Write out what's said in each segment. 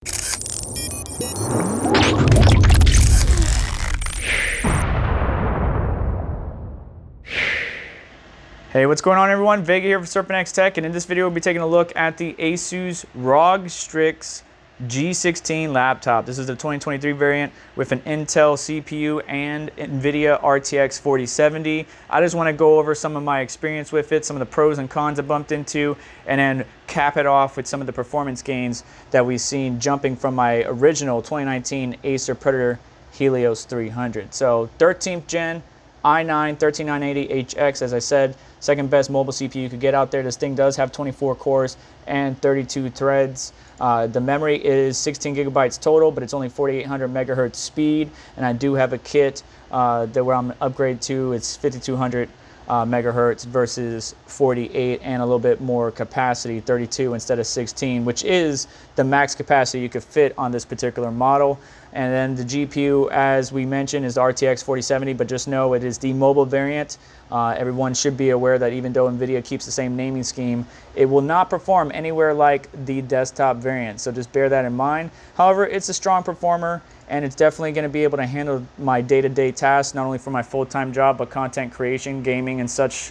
Hey, what's going on everyone? Vega here for SerpentX Tech, and in this video we'll be taking a look at the Asus ROG Strix G16 laptop. This is the 2023 variant with an Intel CPU and Nvidia RTX 4070. I just want to go over some of my experience with it, some of the pros and cons I bumped into, and then cap it off with some of the performance gains that we've seen jumping from my original 2019 Acer Predator Helios 300. So 13th gen i9 13980HX, as I said, second best mobile CPU you could get out there. This thing does have 24 cores and 32 threads. The memory is 16 gigabytes total, but it's only 4800 megahertz speed. And I do have a kit that where I'm upgraded to. It's 5200 megahertz versus 48 and a little bit more capacity, 32 instead of 16, which is the max capacity you could fit on this particular model. And then the GPU, as we mentioned, is the RTX 4070, but just know it is the mobile variant. Everyone should be aware that even though Nvidia keeps the same naming scheme, it will not perform anywhere like the desktop variant. So just bear that in mind. However, it's a strong performer, and it's definitely going to be able to handle my day-to-day tasks, not only for my full-time job, but content creation, gaming, and such.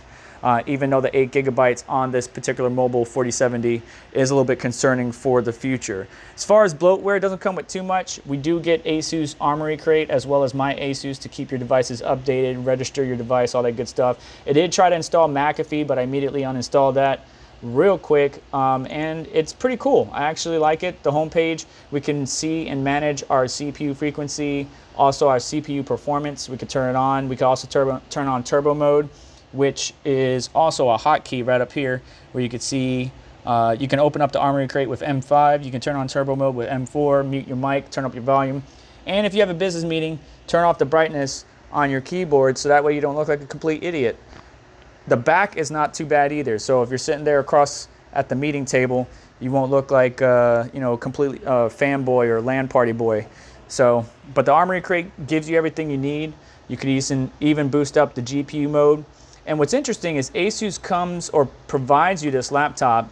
Even though the 8 gigabytes on this particular mobile 4070 is a little bit concerning for the future. As far as bloatware, it doesn't come with too much. We do get Asus Armory Crate as well as My Asus to keep your devices updated, register your device, all that good stuff. It did try to install McAfee, but I immediately uninstalled that real quick, and it's pretty cool. I actually like it. The homepage, we can see and manage our CPU frequency, also our CPU performance. We could turn it on. We can also turn on turbo mode, which is also a hotkey right up here, where you can see you can open up the Armory Crate with M5, you can turn on turbo mode with M4, mute your mic, turn up your volume, and if you have a business meeting, turn off the brightness on your keyboard so that way you don't look like a complete idiot. The back is not too bad either, so if you're sitting there across at the meeting table, you won't look like you know, completely fanboy or LAN party boy. So, but the Armory Crate gives you everything you need. You could even boost up the GPU mode. And what's interesting is Asus comes or provides you this laptop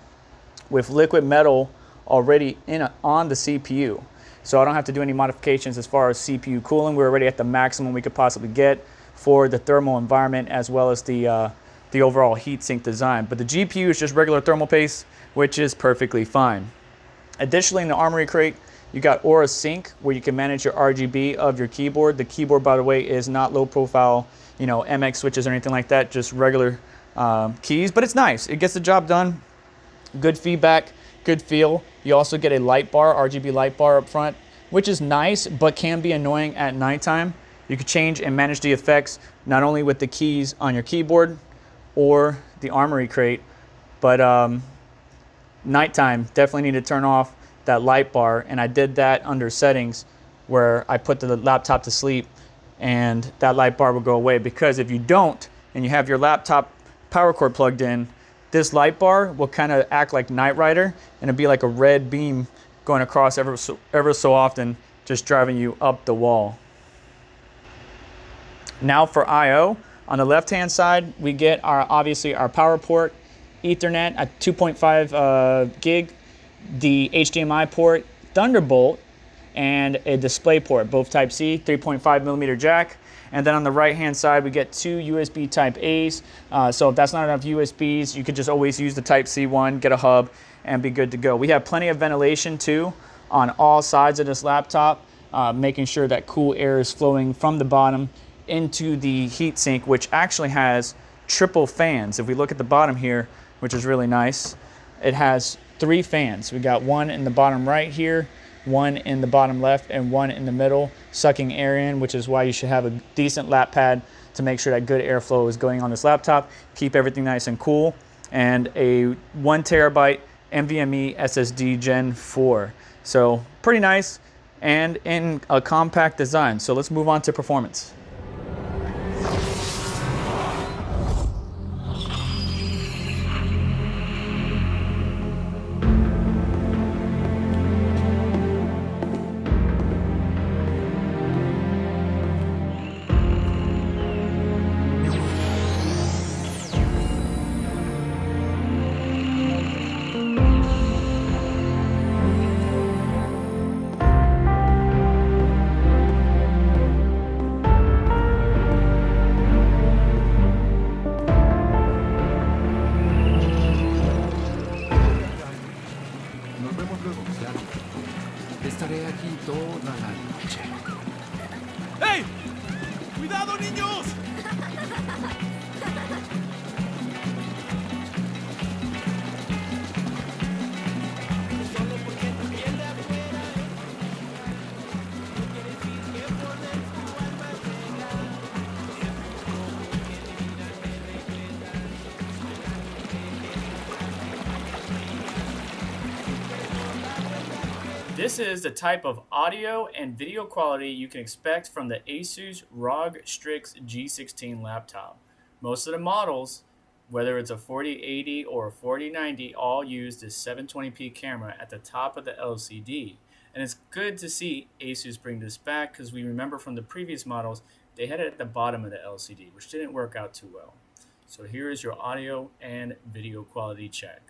with liquid metal already on the CPU. So I don't have to do any modifications as far as CPU cooling. We're already at the maximum we could possibly get for the thermal environment as well as the overall heatsink design. But the GPU is just regular thermal paste, which is perfectly fine. Additionally, in the Armory Crate, you got Aura Sync, where you can manage your RGB of your keyboard. The keyboard, by the way, is not low profile, you know, MX switches or anything like that, just regular keys, but it's nice. It gets the job done. Good feedback, good feel. You also get a light bar, RGB light bar up front, which is nice, but can be annoying at nighttime. You can change and manage the effects, not only with the keys on your keyboard or the Armory Crate, but nighttime, definitely need to turn off that light bar, and I did that under settings where I put the laptop to sleep, and that light bar will go away, because if you don't and you have your laptop power cord plugged in, this light bar will kind of act like Knight Rider, and it'll be like a red beam going across ever so often, just driving you up the wall. Now for I/O, on the left hand side we get obviously our power port, Ethernet at 2.5 gig, the HDMI port, Thunderbolt, and a display port, both Type-C, 3.5 millimeter jack. And then on the right hand side we get two USB Type-A's. So if that's not enough USBs, you could just always use the Type-C one, get a hub, and be good to go. We have plenty of ventilation too on all sides of this laptop, making sure that cool air is flowing from the bottom into the heatsink, which actually has triple fans. If we look at the bottom here, which is really nice, it has 3 fans. We got one in the bottom right here, one in the bottom left, and one in the middle, sucking air in, which is why you should have a decent lap pad to make sure that good airflow is going on this laptop, keep everything nice and cool, and a 1 terabyte NVMe SSD Gen 4. So pretty nice, and in a compact design. So let's move on to performance. Estaré aquí toda la noche. ¡Hey! ¡Cuidado, niños! This is the type of audio and video quality you can expect from the Asus ROG Strix G16 laptop. Most of the models, whether it's a 4080 or a 4090, all use this 720p camera at the top of the LCD. And it's good to see Asus bring this back because we remember from the previous models, they had it at the bottom of the LCD, which didn't work out too well. So here is your audio and video quality check.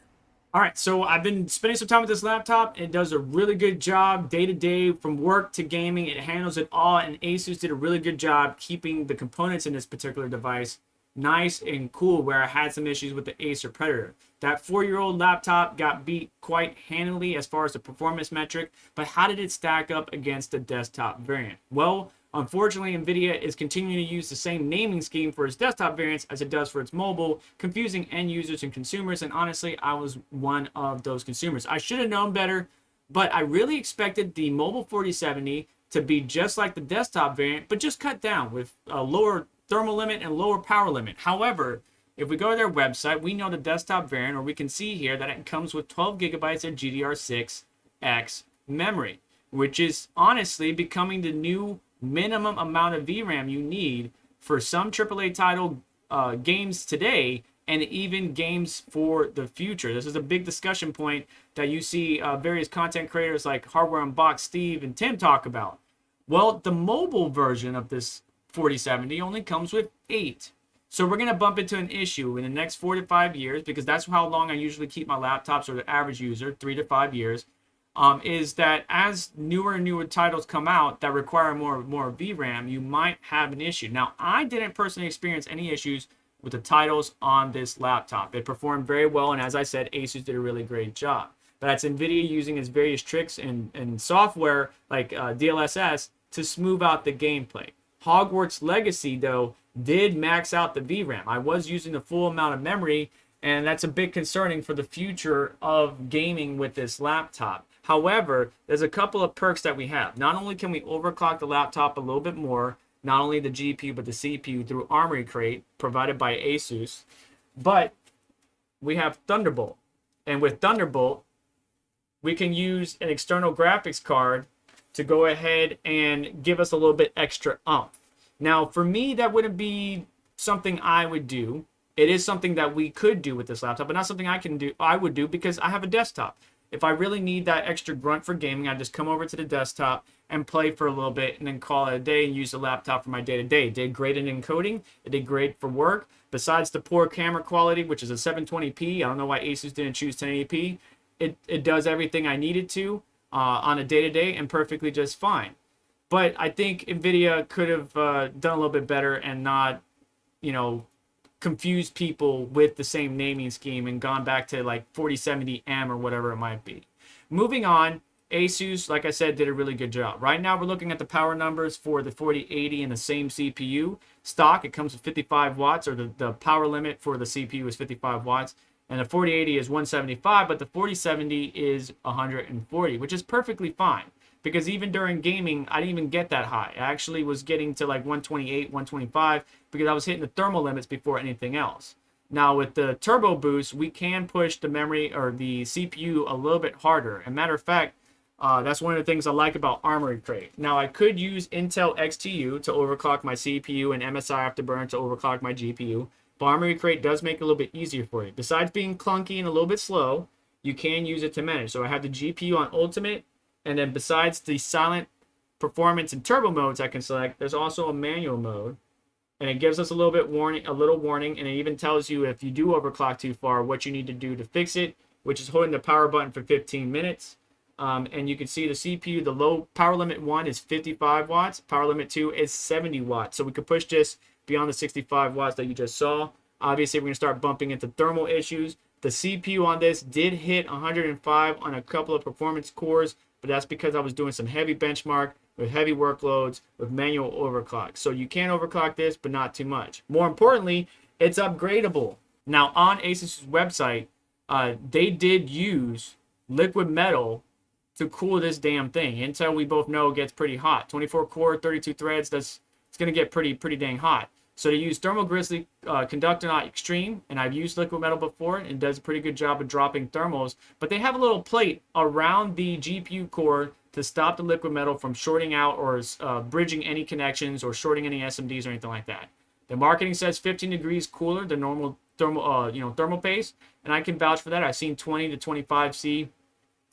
All right, so I've been spending some time with this laptop. It does a really good job day to day, from work to gaming. It handles it all, and Asus did a really good job keeping the components in this particular device nice and cool, where I had some issues with the Acer Predator. That 4-year-old laptop got beat quite handily as far as the performance metric, but how did it stack up against the desktop variant? Well, unfortunately, Nvidia is continuing to use the same naming scheme for its desktop variants as it does for its mobile, confusing end users and consumers, and honestly, I was one of those consumers. I should have known better, but I really expected the mobile 4070 to be just like the desktop variant, but just cut down with a lower thermal limit and lower power limit. However, if we go to their website, we know the desktop variant, or we can see here that it comes with 12 gigabytes of GDDR6X memory, which is honestly becoming the new minimum amount of VRAM you need for some AAA title games today, and even games for the future. This is a big discussion point that you see various content creators like Hardware Unboxed, Steve, and Tim talk about. Well, the mobile version of this 4070 only comes with 8. So we're going to bump into an issue in the next 4 to 5 years, because that's how long I usually keep my laptops, or the average user, 3 to 5 years. Is that as newer and newer titles come out that require more VRAM, you might have an issue. Now, I didn't personally experience any issues with the titles on this laptop. It performed very well, and as I said, Asus did a really great job. But that's Nvidia using its various tricks and software like DLSS to smooth out the gameplay. Hogwarts Legacy, though, did max out the VRAM. I was using the full amount of memory, and that's a bit concerning for the future of gaming with this laptop. However, there's a couple of perks that we have. Not only can we overclock the laptop a little bit more, not only the GPU but the CPU through Armory Crate provided by Asus, but we have Thunderbolt. And with Thunderbolt, we can use an external graphics card to go ahead and give us a little bit extra oomph. Now, for me, that wouldn't be something I would do. It is something that we could do with this laptop, but not something I would do because I have a desktop. If I really need that extra grunt for gaming, I just come over to the desktop and play for a little bit and then call it a day and use the laptop for my day-to-day. It did great in encoding. It did great for work. Besides the poor camera quality, which is a 720p, I don't know why Asus didn't choose 1080p. It does everything I needed to on a day-to-day and perfectly just fine. But I think Nvidia could have done a little bit better and not, confused people with the same naming scheme and gone back to like 4070M or whatever it might be. Moving on, Asus, like I said, did a really good job. Right now, we're looking at the power numbers for the 4080 and the same CPU. Stock, it comes with 55 watts, or the power limit for the CPU is 55 watts. And the 4080 is 175, but the 4070 is 140, which is perfectly fine. Because even during gaming, I didn't even get that high. I actually was getting to like 128, 125, because I was hitting the thermal limits before anything else. Now with the turbo boost, we can push the memory or the CPU a little bit harder. And matter of fact, that's one of the things I like about Armory Crate. Now I could use Intel XTU to overclock my CPU and MSI Afterburner to overclock my GPU. But Armory Crate does make it a little bit easier for you. Besides being clunky and a little bit slow, you can use it to manage. So I have the GPU on Ultimate, and then besides the silent performance and turbo modes I can select, there's also a manual mode. And it gives us a little warning, and it even tells you if you do overclock too far, what you need to do to fix it, which is holding the power button for 15 minutes. And you can see the CPU, the low power limit 1 is 55 watts, power limit 2 is 70 watts. So we could push this beyond the 65 watts that you just saw. Obviously, we're going to start bumping into thermal issues. The CPU on this did hit 105 on a couple of performance cores, but but that's because I was doing some heavy benchmark with heavy workloads with manual overclock. So you can overclock this, but not too much. More importantly, it's upgradable. Now on Asus's website, they did use liquid metal to cool this damn thing. Intel, we both know, gets pretty hot. 24 core, 32 threads, it's going to get pretty dang hot. So they use Thermal Grizzly Conductor Not Extreme, and I've used liquid metal before, and it does a pretty good job of dropping thermals. But they have a little plate around the GPU core to stop the liquid metal from shorting out or bridging any connections or shorting any SMDs or anything like that. The marketing says 15 degrees cooler than normal thermal paste, and I can vouch for that. I've seen 20 to 25 C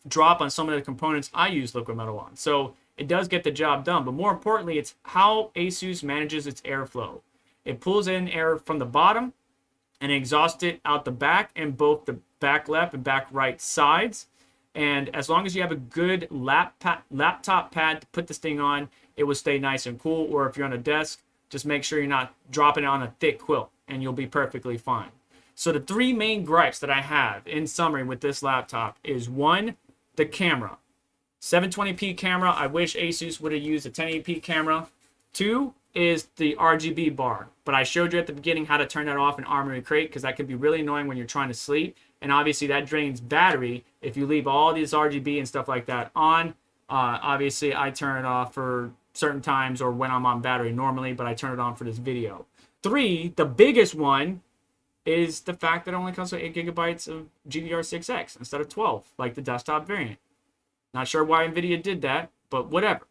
drop on some of the components I use liquid metal on. So it does get the job done. But more importantly, it's how Asus manages its airflow. It pulls in air from the bottom and exhausts it out the back and both the back left and back right sides. And as long as you have a good laptop pad to put this thing on, it will stay nice and cool. Or if you're on a desk, just make sure you're not dropping it on a thick quilt and you'll be perfectly fine. So the three main gripes that I have in summary with this laptop is 1, the camera. 720p camera, I wish Asus would have used a 1080p camera. 2 is the RGB bar, but I showed you at the beginning how to turn that off in Armory Crate because that can be really annoying when you're trying to sleep, and obviously that drains battery if you leave all these RGB and stuff like that on. Obviously I turn it off for certain times or when I'm on battery normally, but I turn it on for this video. 3, the biggest one, is the fact that it only comes with 8 gigabytes of GDDR6X instead of 12 like the desktop variant. Not sure why Nvidia did that, but whatever.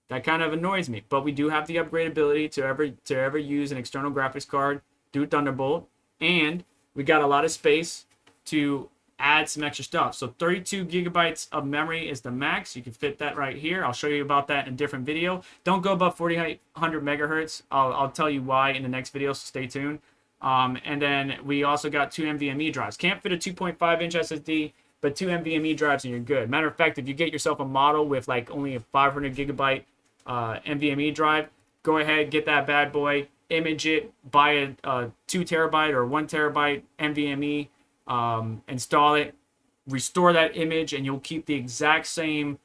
That kind of annoys me. But we do have the upgradability to ever use an external graphics card through Thunderbolt, and we got a lot of space to add some extra stuff. So 32 gigabytes of memory is the max. You can fit that right here. I'll show you about that in a different video. Don't go above 4800 megahertz. I'll tell you why in the next video, so stay tuned. And then we also got 2 NVMe drives. Can't fit a 2.5 inch SSD, but 2 NVMe drives and you're good. Matter of fact, if you get yourself a model with like only a 500 gigabyte NVMe drive, go ahead, get that bad boy, image it, buy a 2 terabyte or 1 terabyte NVMe, install it, restore that image, and you'll keep the exact same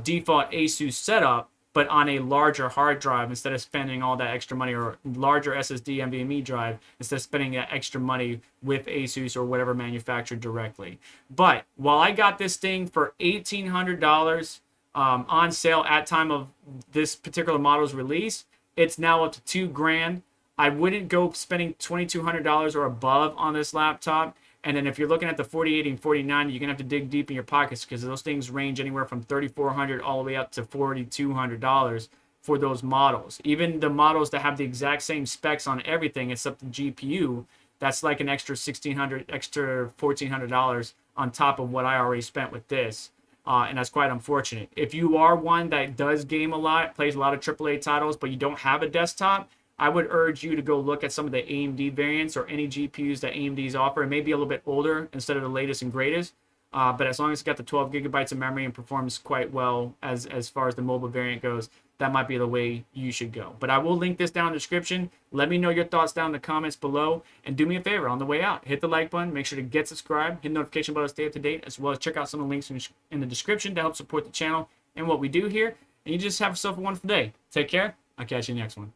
default Asus setup, but on a larger hard drive instead of spending all that extra money, or larger SSD NVMe drive instead of spending that extra money with Asus or whatever manufacturer directly. But while I got this thing for $1,800 on sale at time of this particular model's release, it's now up to $2,000. I wouldn't go spending $2,200 or above on this laptop. And then if you're looking at the 4080 and 4090, you're going to have to dig deep in your pockets because those things range anywhere from $3,400 all the way up to $4,200 for those models. Even the models that have the exact same specs on everything except the GPU, that's like an extra $1,400 on top of what I already spent with this. And that's quite unfortunate. If you are one that does game a lot, plays a lot of AAA titles, but you don't have a desktop, I would urge you to go look at some of the AMD variants or any GPUs that AMD's offer. It may be a little bit older instead of the latest and greatest, but as long as it's got the 12 gigabytes of memory and performs quite well as far as the mobile variant goes, that might be the way you should go. But I will link this down in the description. Let me know your thoughts down in the comments below, and do me a favor on the way out. Hit the like button, make sure to get subscribed, hit the notification bell to stay up to date, as well as check out some of the links in the description to help support the channel and what we do here. And you just have yourself a wonderful day. Take care. I'll catch you in the next one.